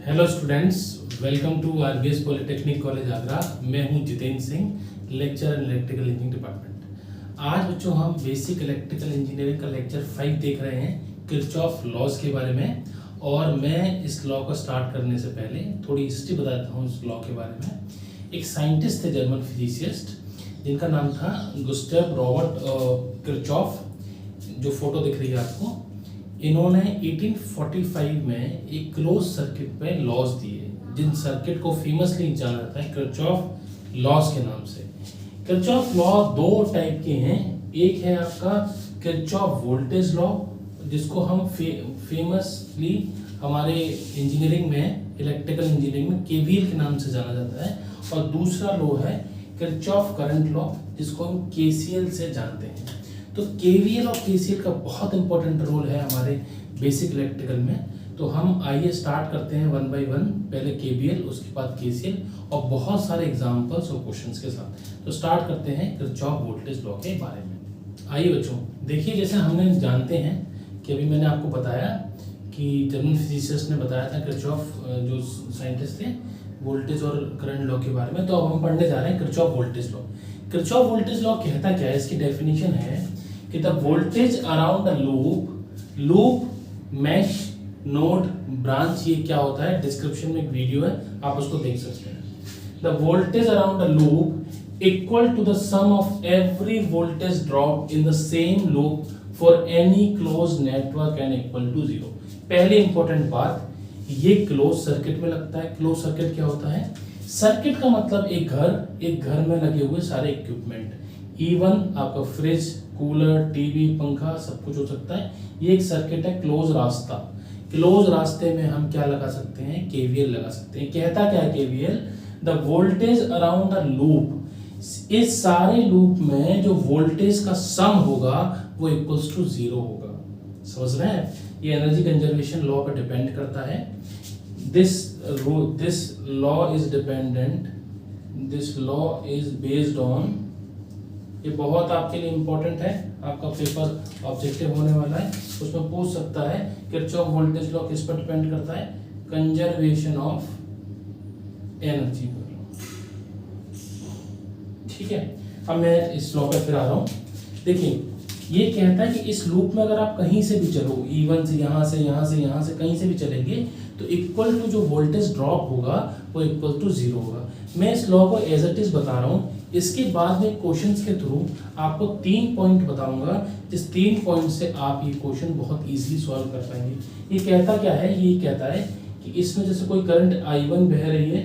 Hello students, welcome to RBS polytechnic college Agra. मैं हूं Jitendra Singh, lecturer in electrical engineering department. आज बच्चों हम बेसिक इलेक्ट्रिकल इंजीनियरिंग का लेक्चर 5 देख रहे हैं, किरचॉफ लॉज के बारे में। और मैं इस लॉ को स्टार्ट करने से पहले थोड़ी हिस्ट्री बताता हूँ इस लॉ के बारे में। एक साइंटिस्ट थे, जर्मन फिजिसिस्ट, जिनका नाम था गुस्टेव रॉबर्ट किरचॉफ। जो फोटो दिख रही है आपको, इन्होंने 1845 में एक क्लोज सर्किट पे लॉज दिए, जिन सर्किट को फेमसली जाना जाता है किरचॉफ लॉज के नाम से। किरचॉफ लॉ दो टाइप के हैं। एक है आपका किरचॉफ वोल्टेज लॉ, जिसको हम फेमसली हमारे इंजीनियरिंग में, इलेक्ट्रिकल इंजीनियरिंग में केवीएल के नाम से जाना जाता है। और दूसरा लॉ है किरचॉफ करंट लॉ, जिसको हम केसीएल से जानते हैं। तो केवीएल और केसीएल का बहुत इंपॉर्टेंट रोल है हमारे बेसिक इलेक्ट्रिकल में। तो हम आइए स्टार्ट करते हैं 1 बाय 1, पहले केवीएल, उसके बाद केसीएल, और बहुत सारे एग्जांपल्स और क्वेश्चंस के साथ। तो स्टार्ट करते हैं किरचॉफ वोल्टेज लॉ के बारे में। आइए बच्चों, देखिए, जैसे हमने जानते हैं कि अभी मैंने आपको बताया कि जर्मन फिजिसिस्ट ने बताया था किरचॉफ, जो साइंटिस्ट थे, वोल्टेज और करंट लॉ के बारे में। तो अब हम पढ़ने जा रहे हैं Kirchhoff voltage law. Kirchhoff voltage law कहता क्या है, इसकी डेफिनेशन है कि the voltage around a loop mesh node branch. ये क्या होता है, डिस्क्रिप्शन में एक वीडियो है, आप उसको देख सकते हैं। The voltage around a loop equal to the sum of every voltage drop in the same loop for any close network and equal to 0। पहले इंपॉर्टेंट बात, ये क्लोज सर्किट में लगता है। क्लोज सर्किट क्या होता है? सर्किट का मतलब एक घर में लगे हुए सारे इक्विपमेंट, इवन आपका फ्रिज, कूलर, टीवी, पंखा, सब कुछ हो सकता है। ये एक सर्किट है, क्लोज रास्ता। क्लोज रास्ते में हम क्या लगा सकते हैं? केवीएल लगा सकते हैं। कहता क्या है KVL? The voltage around the loop, इस सारे लूप में जो वोल्टेज का सम होगा वो इक्वल्स टू 0 होगा। समझ रहे हैं? ये एनर्जी कंजर्वेशन लॉ पर डिपेंड करता है। This law is dependent, this law is based on, ये बहुत आपके लिए इंपॉर्टेंट है, आपका पेपर ऑब्जेक्टिव होने वाला है, उसमें पूछ सकता है किरचॉफ वोल्टेज लॉ किस पर डिपेंड करता है? कंजर्वेशन ऑफ एनर्जी पर। ठीक है, अब मैं इस लॉ पे फिर आ रहा हूं। देखिए, ये कहता है कि इस लूप में अगर आप कहीं से भी चलो, E1 से, यहां से कहीं से भी चलेंगे, तो इक्वल टू जो वोल्टेज ड्रॉप होगा वो इक्वल टू 0 होगा। मैं इस लॉ को एज इट इज बता रहा हूँ। इसके बाद में क्वेश्चंस के थ्रू आपको 3 पॉइंट बताऊंगा, जिस 3 पॉइंट से आप ये क्वेश्चन बहुत इजीली सॉल्व कर पाएंगे। ये कहता क्या है? ये कहता है कि इसमें जैसे कोई करंट I1 बह रही है,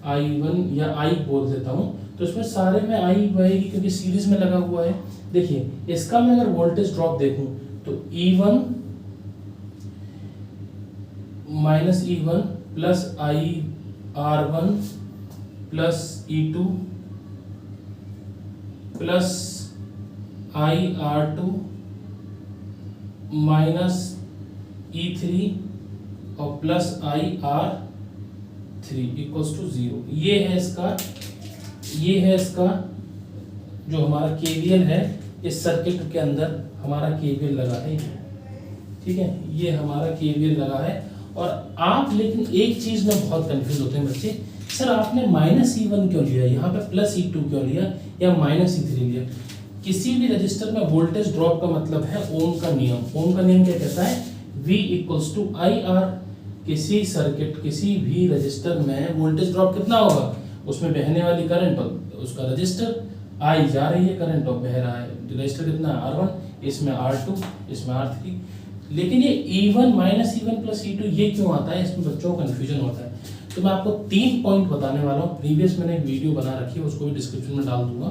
I1 या I बोल देता हूँ, तो इसमें सारे में I बहेगी क्योंकि सीरीज में लगा हुआ है। देखिए, इसका मैं अगर वोल्टेज ड्रॉप देखूं तो E1 minus E1 plus IR1 plus E2 plus IR2 minus E3 और प्लस IR3 इक्वल्स टू 0। ये है इसका जो हमारा केवीएल है। इस सर्किट के अंदर हमारा केवीएल लगा है, ठीक है, ये हमारा केवीएल लगा है। और आप लेकिन एक चीज में बहुत कंफ्यूज होते हैं बच्चे, सर आपने माइनस E1 क्यों लिया, यहाँ पे प्लस E2 क्यों लिया, या माइनस E3 लिया? किसी भी रजिस्टर में वोल्टेज ड्रॉप का मतलब है ओम का नियम। ओम का नियम क्या कहता है? V equals to IR। किसी सर्किट, किसी भी रजिस्टर में वोल्टेज ड्रॉप कितना होगा? उसमें बहने वाली करंट और उसका रजिस्टर, I जा रही है करंट और बह रहा है रजिस्टर कितना? R1, इसमें R2, इसमें R3। लेकिन ये E1 minus E1 plus E2 ये क्यों आता है? इसमें बच्चों को कंफ्यूजन होता है। तो मैं आपको 3 पॉइंट बताने वाला हूँ। प्रीवियस मैंने एक वीडियो बना रखी है, उसको भी डिस्क्रिप्शन में डाल दूंगा।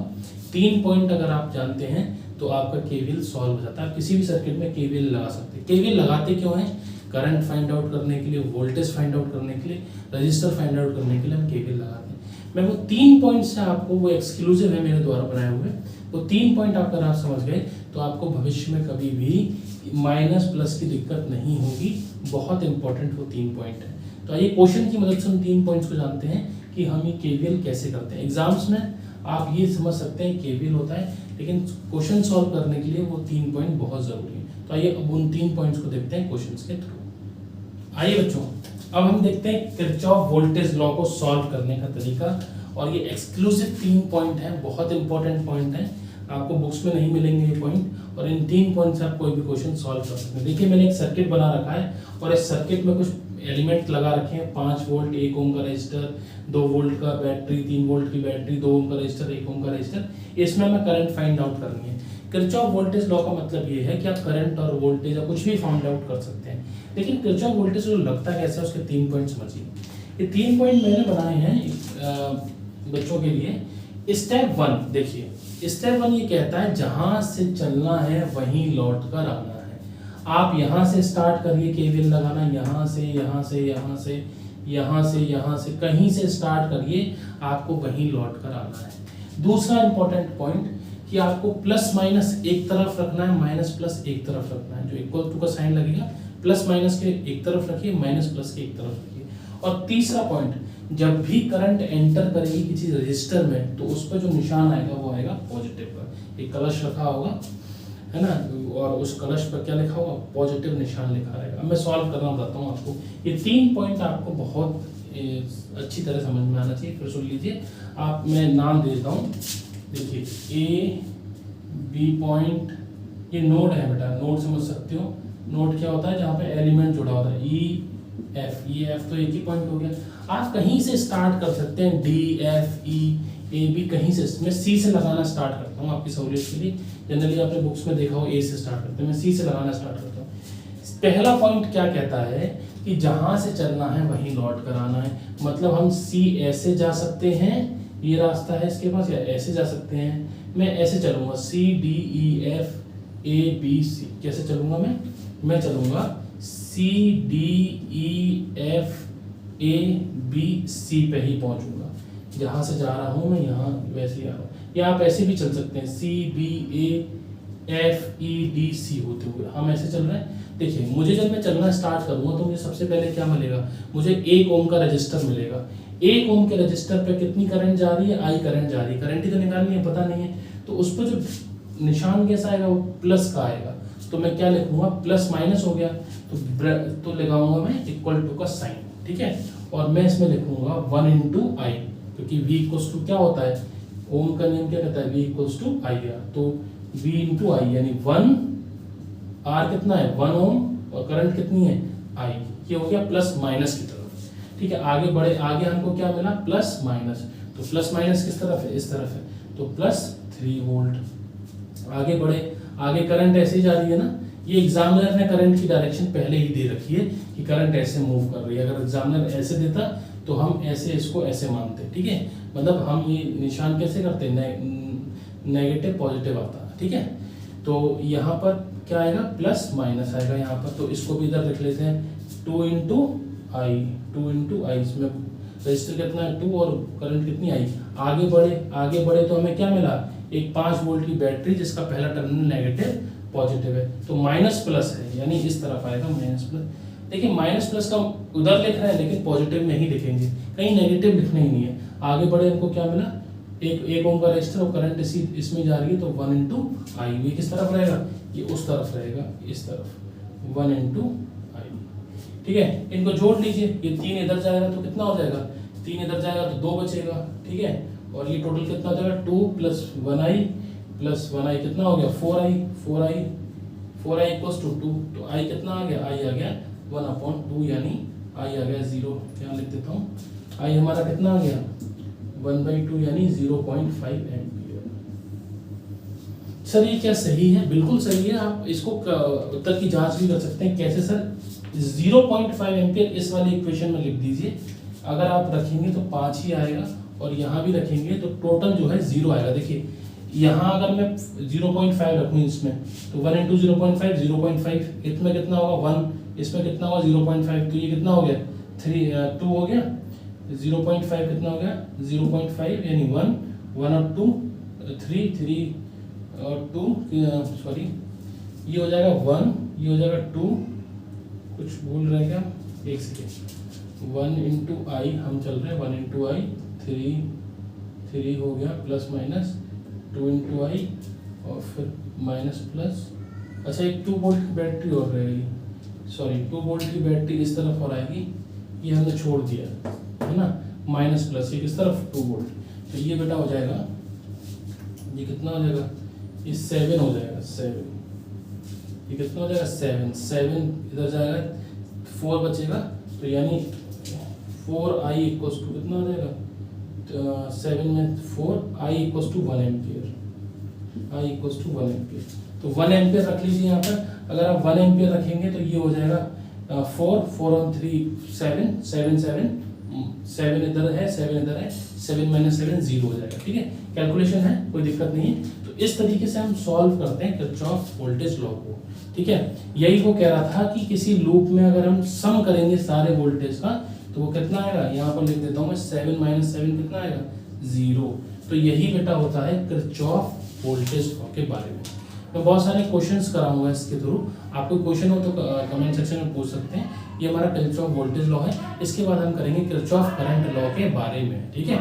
3 पॉइंट अगर आप जानते हैं तो आपका केवीएल सॉल्व हो जाता है। आप किसी भी सर्किट में केवीएल लगा सकते हैं। केवीएल लगाते क्यों है? करंट फाइंड आउट करने के लिए, वोल्टेज फाइंड आउट करने के लिए, रजिस्टर फाइंड आउट करने के लिए हम केवीएल लगाते हैं। मैं वो 3 पॉइंट से आपको, वो एक्सक्लूसिव है मेरे द्वारा बनाए हुए, वो 3 पॉइंट अगर आप समझ गए तो आपको भविष्य में कभी भी माइनस प्लस की दिक्कत नहीं होगी। बहुत इंपॉर्टेंट वो 3 पॉइंट है। तो आइए क्वेश्चन की मदद से हम 3 पॉइंट्स को जानते हैं कि हम ये केवीएल कैसे करते हैं। एग्जाम्स में आप ये समझ सकते हैं केवीएल होता है, लेकिन क्वेश्चन सॉल्व करने के लिए वो 3 पॉइंट बहुत जरूरी है। तो आइए अब उन 3 पॉइंट्स को देखते हैं क्वेश्चंस के थ्रू। आइए बच्चों, अब हम देखते हैं किरचॉफ वोल्टेज लॉ को सॉल्व करने का तरीका, और ये एक्सक्लूसिव 3 पॉइंट हैं, बहुत इंपॉर्टेंट पॉइंट हैं, आपको बुक्स में नहीं मिलेंगे ये पॉइंट, और इन 3 पॉइंट से आप कोई भी क्वेश्चन सॉल्व कर सकते हैं। देखिए मैंने एक सर्किट बना रखा है और इस सर्किट में कुछ एलिमेंट लगा रखे हैं, 5 वोल्ट 1 ओम का रेजिस्टर, 2 वोल्ट का बैटरी, 3 वोल्ट की बैटरी, 2 ओम का रेजिस्टर, 1 ओम का रेजिस्टर। इसमें हमें करंट फाइंड आउट करनी है। किरचॉफ वोल्टेज लॉ का मतलब ये है कि आप करंट और वोल्टेज या कुछ भी फाइंड आउट कर सकते हैं, लेकिन किरचॉफ वोल्टेज लॉ लगता कैसे है उसके 3 पॉइंट समझिए। ये 3 पॉइंट मैंने बनाए हैं बच्चों के लिए। स्टेप 1 देखिए, स्टेप 1 ये कहता है जहां से चलना है वहीं लौट कर आना है। आप यहां से स्टार्ट करिए केवीएल लगाना, यहां से यहां से यहां से यहां से यहां से कहीं से स्टार्ट करिए, आपको वहीं लौट कर आना है। दूसरा इंपॉर्टेंट पॉइंट कि आपको प्लस माइनस एक तरफ रखना है, माइनस प्लस एक तरफ रखना है। जो इक्वल टू का साइन लगेगा प्लस माइनस के एक तरफ रखिए, माइनस प्लस के एक तरफ रखिए। और तीसरा पॉइंट, जब भी करंट एंटर करेगी किसी रजिस्टर में तो उस पर जो निशान आएगा वो आएगा पॉजिटिव पर। एक कलश रखा होगा है ना, और उस कलश पर क्या लिखा होगा, पॉजिटिव निशान लिखा रहेगा। अब मैं सॉल्व करना बताता हूँ आपको। ये 3 पॉइंट आपको बहुत अच्छी तरह समझ में आना चाहिए, फिर सुन लीजिए। आप मैं नाम देता हूँ, देखिए ए बी पॉइंट, ये नोड है बेटा, नोड समझ सकते हो। नोड क्या होता है, जहाँ पे एलिमेंट जुड़ा होता है। ई एफ, ये एफ तो एक ही पॉइंट हो गया। आप कहीं से स्टार्ट कर सकते हैं, D F E A B कहीं से। मैं सी से लगाना स्टार्ट करता हूँ आपकी सहूलियत के लिए। जनरली आपने बुक्स में देखा हो ए से स्टार्ट करते हैं, मैं सी से लगाना स्टार्ट करता हूँ। पहला पॉइंट क्या कहता है कि जहां से चलना है वहीं लौट कर आना है। मतलब हम सी ऐसे जा सकते हैं, ये रास्ता है इसके पास, या ऐसे जा सकते हैं। मैं ऐसे चलूंगा, C D E F A B C. कैसे चलूंगा मैं चलूंगा C D E F A B C पे ही पहुंचूंगा। जहां से जा रहा हूं मैं यहाँ वैसे ही आ रहा हूँ, या आप ऐसे भी चल सकते हैं, C B A F E D C होते हुए हम ऐसे चल रहे हैं। देखिए मुझे जब मैं चलना स्टार्ट करूंगा तो मुझे सबसे पहले क्या मिलेगा, मुझे 1 ओम का रजिस्टर मिलेगा। 1 ओम के रजिस्टर पे कितनी करंट जा रही है, आई करंट जा रही है। करंट ही तो निकालनी है, पता नहीं है, तो उस पर जो निशान कैसा आएगा, वो प्लस का आएगा। तो मैं क्या लिखूंगा, प्लस माइनस हो गया तो लगाऊंगा मैं इक्वल टू का साइन, ठीक है। और मैं इसमें लिखूंगा 1 इंटू आई, क्योंकि V इक्वल्स टू क्या होता है, ओम का नियम क्या कहता है, V equals to I R. तो V इंटू आई यानी 1 आर कितना है 1 ओम, और करंट कितनी है आई। ये हो गया प्लस माइनस की तरफ, ठीक है। आगे बढ़े, आगे हमको क्या मिला, प्लस माइनस। तो प्लस माइनस किस तरफ है, इस तरफ है, तो प्लस 3 वोल्ट। आगे बढ़े, आगे करंट ऐसे ही जा रही है ना। ये एग्जामिनर ने करंट की डायरेक्शन पहले ही दे रखी है कि करंट ऐसे मूव कर रही है। अगर एग्जामिनर ऐसे देता तो हम ऐसे इसको ऐसे मानते, ठीक है। मतलब हम ये निशान कैसे करते हैं, नेगेटिव पॉजिटिव आता है, ठीक है। तो यहाँ पर क्या आएगा, प्लस माइनस आएगा यहाँ पर। तो इसको भी इधर लिख लेते हैं, 2 इंटू आई। इसमें रजिस्टर कितना है 2 और करंट कितनी आई। आगे बढ़े तो हमें क्या मिला, एक 5 वोल्ट की बैटरी जिसका पहला टर्मिनल नेगेटिव पॉजिटिव है, तो माइनस प्लस है, यानी इस तरफ आएगा माइनस प्लस। देखिए माइनस प्लस का उधर लिख रहे हैं लेकिन पॉजिटिव में ही लिखेंगे, कहीं नेगेटिव लिखना ही नहीं है। आगे बढ़े हमको क्या मिला, एक ओम का रजिस्टर और करंट इसमें जा रही है, तो 1 इंटू आई। ये किस तरफ रहेगा, ये उस तरफ रहेगा, इस तरफ 1 इंटू आई, ठीक है। इनको जोड़ लीजिए, ये 3 इधर जाएगा तो कितना हो जाएगा, 3 इधर जाएगा तो 2 बचेगा, ठीक है। और ये टोटल कितना हो जाएगा, 2 प्लस 1 आई कितना हो गया, 4 आई इक्वल्स टू 2। तो आई कितना आ गया, आई आ गया 1/2, यानी आई आ गया 0। यहाँ लिख देता हूँ, आई हमारा कितना आ गया 1/2, यानी 0.5 एम्पियर। सर ये क्या सही है, बिल्कुल सही है। आप इसको उत्तर की जांच भी कर सकते हैं। कैसे सर, 0.5 एम्पियर इस वाले इक्वेशन में लिख दीजिए। अगर आप रखेंगे तो 5 ही आएगा, और यहाँ भी रखेंगे तो टोटल जो है 0 आएगा। देखिए यहाँ अगर मैं 0.5 रखूँ इसमें, तो 1 इंटू 0.5 0.5, इसमें कितना होगा 1, इसमें कितना होगा 0.5, तो ये कितना हो गया 2 हो गया। 0.5 कितना हो गया 0.5, यानी 1 और 2 3 और 2 सॉरी, ये हो जाएगा 1, ये हो जाएगा 2, कुछ भूल रहे क्या, एक सेकेंड। 1 इंटू आई हम चल रहे हैं, 1 इंटू आई 3 हो गया, प्लस माइनस 2 इंटू आई, और फिर माइनस प्लस। अच्छा एक 2 वोल्ट की बैटरी और रहेगी, सॉरी 2 वोल्ट की बैटरी इस तरफ और आएगी, ये हमने छोड़ दिया है ना, माइनस प्लस, ये किस तरफ 2 वोल्ट, तो ये बेटा हो जाएगा, ये कितना हो जाएगा, ये 7 हो जाएगा, 7, ये कितना हो जाएगा 7, 7 इधर जाएगा, 4 बचेगा, तो यानी 4i इक्वल्स टू कितना हो जाएगा, 7 में 4, i equals to 1 ampere, i equals to 1 ampere, तो 1 एम्पियर रख लीजिए यहाँ पर। अगर आप 1 एम्पियर रखेंगे तो ये हो जाएगा 4 और 3 7, 7 7, 7 इधर है, 7 इधर है, 7 माइनस 7 0 हो जाएगा। ठीक है, कैलकुलेशन है, कोई दिक्कत नहीं है। तो इस तरीके से हम सॉल्व करते हैं किरचॉफ वोल्टेज लॉ को। ठीक है, यही वो कह रहा था कि किसी लूप में अगर हम सम करेंगे सारे वोल्टेज का तो वो कितना आएगा, यहाँ पर लिख देता हूँ मैं, 7 माइनस 7 कितना आएगा, 0। तो यही बेटा होता है किरचॉफ वोल्टेज लॉ के बारे में। मैं बहुत सारे क्वेश्चंस कराऊंगा इसके थ्रू, आपको क्वेश्चन हो तो कमेंट सेक्शन में पूछ सकते हैं। ये हमारा किरचॉफ वोल्टेज लॉ है, इसके बाद हम करेंगे किरचॉफ करंट लॉ के बारे में। ठीक है।